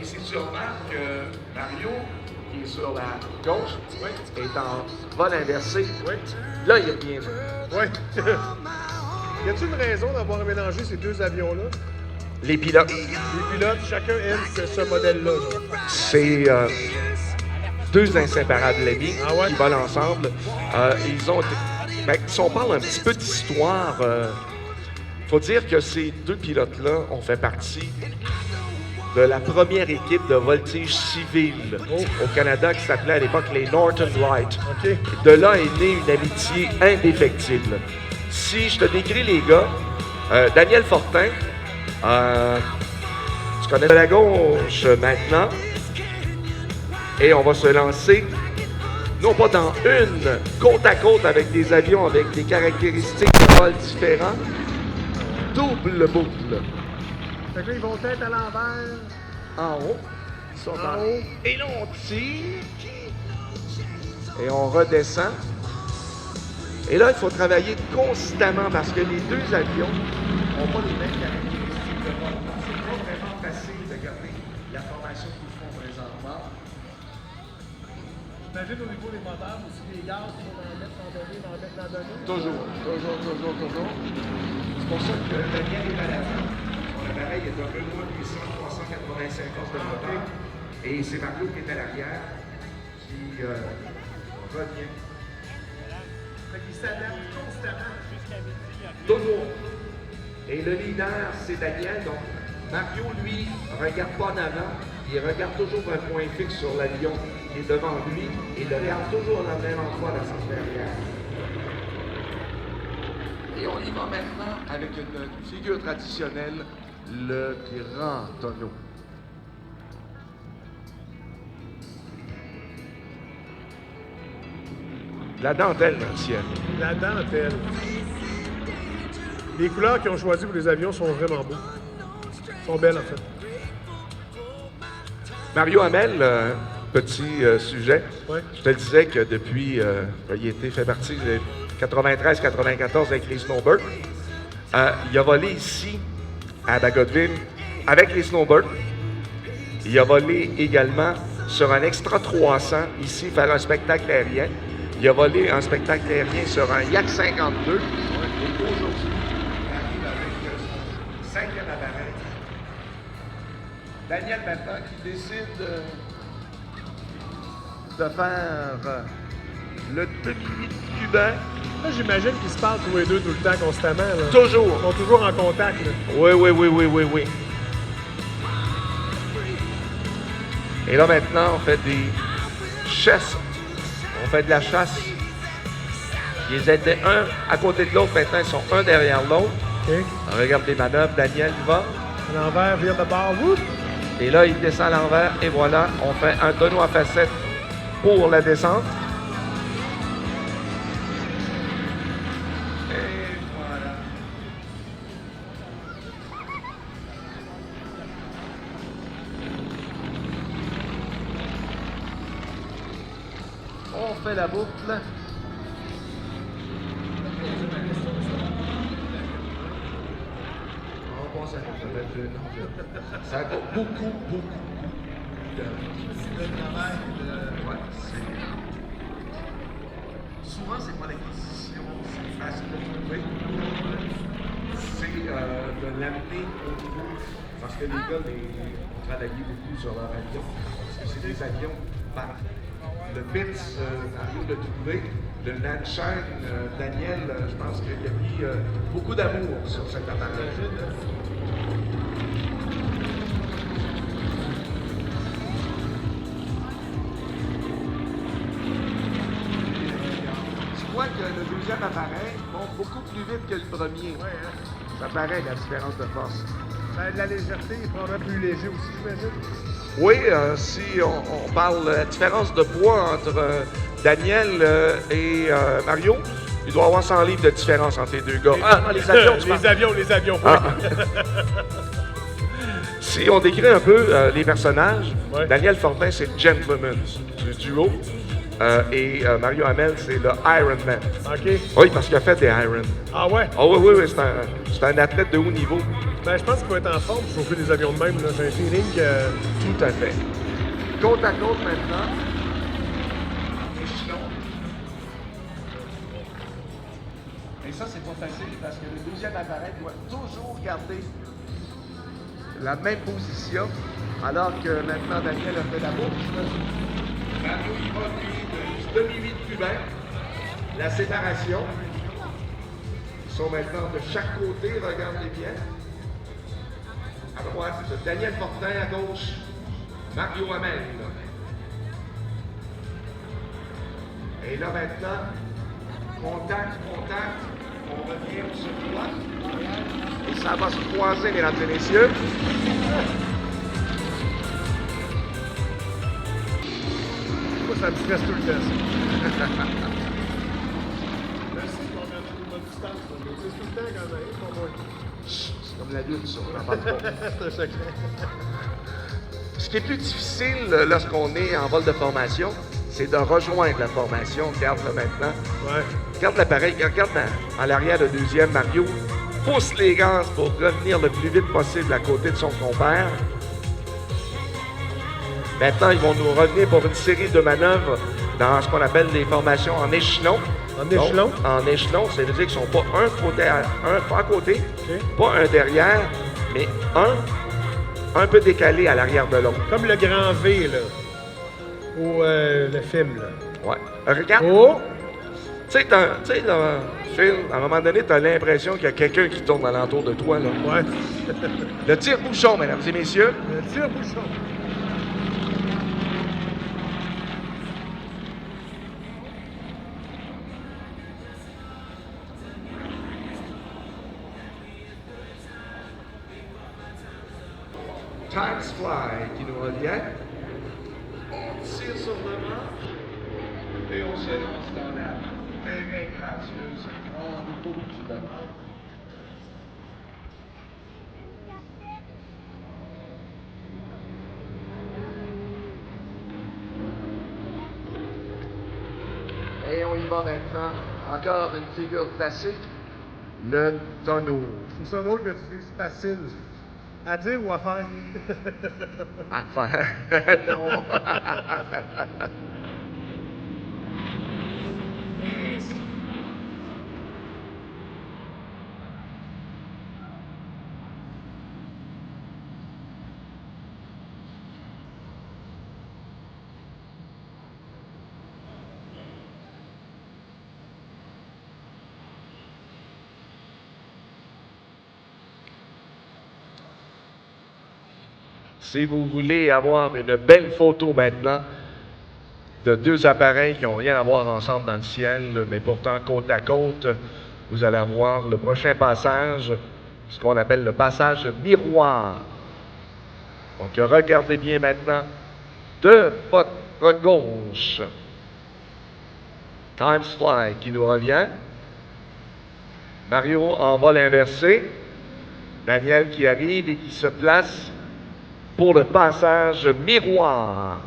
si tu remarques que Mario, qui est sur la gauche, est en vol inversé, là, il revient. Oui. Y a-t-il une raison d'avoir mélangé ces deux avions-là? Les pilotes. Les pilotes, chacun aime ce modèle-là. C'est deux inséparables amis qui volent ensemble. Ils ont... Ben, si on parle un petit peu d'histoire, faut dire que ces deux pilotes-là ont fait partie de la première équipe de voltige civile au Canada qui s'appelait à l'époque les Northern Light. De là est née une amitié indéfectible. Si je te décris les gars, Daniel Fortin, tu connais la gauche maintenant, et on va se lancer, non pas dans une, côte à côte avec des avions avec des caractéristiques de vol différents, double boucle. Fait que là, ils vont être à l'envers. En haut. Ils sont En haut. Et là, on tire. Et on redescend. Et là, il faut travailler constamment parce que les deux avions n'ont pas les mêmes caractéristiques de vol. C'est pas vraiment facile de garder la formation qu'ils font présentement. J'imagine au niveau des moteurs, aussi des gaz, il faut en mettre dans donné, en mettre dans donné. Toujours. C'est pour ça que Daniel est à l'avant. Son appareil est d'un peu moins puissant, 385 forces de moteur. Et c'est Mario qui est à l'arrière, qui revient. Fait qu'ils s'adaptent constamment. Toujours. Et le leader, c'est Daniel. Donc, Mario, lui, ne regarde pas en avant. Il regarde toujours un point fixe sur l'avion qui est devant lui et le regarde toujours au même endroit dans son derrière. Et on y va maintenant avec une figure traditionnelle, le grand tonneau. La dentelle dans le ciel. La dentelle. Les couleurs qu'ils ont choisies pour les avions sont vraiment beaux. Sont belles, en fait. Mario Hamel, petit sujet. Ouais. Je te disais que depuis, il fait partie de 93-94 avec les Snowbirds. Il a volé ici, à Bagotville, avec les Snowbirds. Il a volé également sur un Extra 300, ici, faire un spectacle aérien. Il a volé un spectacle aérien sur un Yak 52. Et aujourd'hui, il arrive avec son cinquième appareil. Daniel, maintenant, qui décide de faire le demi cubain. Là, j'imagine qu'ils se parlent tous les deux tout le temps, constamment. Là. Toujours. Ils sont toujours en contact. Là. Oui. Et là, maintenant, on fait des chasses. On fait de la chasse. Ils étaient un à côté de l'autre. Maintenant, ils sont un derrière l'autre. Okay. On regarde les manœuvres. Daniel y va. À l'envers, vire de bord. Whoop! Et là, il descend à l'envers. Et voilà, on fait un tonneau à facettes pour la descente. Et voilà. On fait la boucle. On pense à ça a beaucoup. Ouais, souvent, c'est pas l'acquisition, c'est facile de trouver. C'est de l'amener au niveau. Parce que les gars ont travaillé beaucoup sur leur avion. Parce que c'est des avions par le Pitts, Mario l'a trouvé. Le Landshine, Daniel, je pense qu'il a mis beaucoup d'amour sur cet appareil. Tu vois que le deuxième appareil monte beaucoup plus vite que le premier. Ouais, hein? Ça paraît la différence de force. Ben, de la légèreté, il prendra plus léger aussi, j'imagine. Oui, si on parle de la différence de poids entre Daniel et Mario, il doit y avoir 100 livres de différence entre les deux gars. Les avions, tu parles? Les avions, Ah. Si on décrit un peu les personnages, Ouais. Daniel Fortin, c'est le gentleman du duo. Mario Hamel, c'est le Iron Man. OK. Oui, parce qu'il a fait des Iron. Ah ouais? Ah oui, oui, oui, c'est un athlète de haut niveau. Ben, je pense qu'il va être en forme pour chauffer des avions de même. Là. J'ai un feeling que... Tout à fait. Côte à côte maintenant. Échelon. Et ça, c'est pas facile parce que le deuxième appareil doit toujours garder la même position, alors que maintenant Daniel a fait la bouche. Mario, il va lui de demi-vide plus bas. La séparation. Ils sont maintenant de chaque côté, regardez bien. À droite, Daniel Fortin, à gauche, Mario Hamel. Et là maintenant, contact, on revient, on se croise. Et ça va se croiser, mesdames et messieurs. Moi, ça me stresse tout le temps, ça. Merci qu'on a une bonne distance. C'est tout le temps quand même, pour moi. C'est comme la lune, ça, on n'en parle pas. C'est un secret. Ce qui est plus difficile lorsqu'on est en vol de formation, c'est de rejoindre la formation. Regarde là maintenant. Ouais. Regarde l'appareil, regarde en l'arrière le deuxième, Mario pousse les gaz pour revenir le plus vite possible à côté de son compère. Maintenant, ils vont nous revenir pour une série de manœuvres dans ce qu'on appelle les formations en échelon. En échelon? Donc, en échelon, ça veut dire qu'ils ne sont pas un à côté, Okay. pas un derrière, mais un peu décalé à l'arrière de l'autre. Comme le grand V, là. Ou le film, là. Ouais. Regarde. Oh! Tu sais, là, Phil, à un moment donné, tu as l'impression qu'il y a quelqu'un qui tourne alentour de toi, là. Ouais. Le tire-bouchon, mesdames et messieurs. Le tire-bouchon. Times Fly qui nous revient. On tire sur le manche et on se lance dans la très gracieuse grande boucle de manche. Et on y va maintenant. Encore une figure classique, le tonneau. C'est ça drôle que tu dises facile. À dire ou à faire? Enfin, non. Si vous voulez avoir une belle photo maintenant de deux appareils qui n'ont rien à voir ensemble dans le ciel, mais pourtant côte à côte, vous allez avoir le prochain passage, ce qu'on appelle le passage miroir. Donc regardez bien maintenant de votre gauche. Times Fly qui nous revient. Mario en vol inversé. Daniel qui arrive et qui se place pour le passage miroir.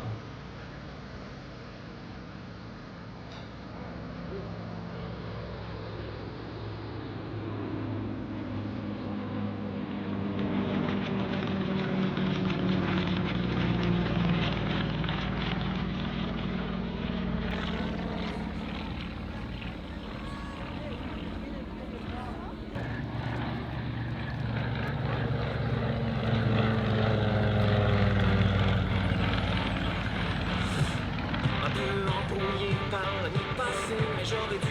Un peu embrouillé par l'année passée, mais j'aurais dû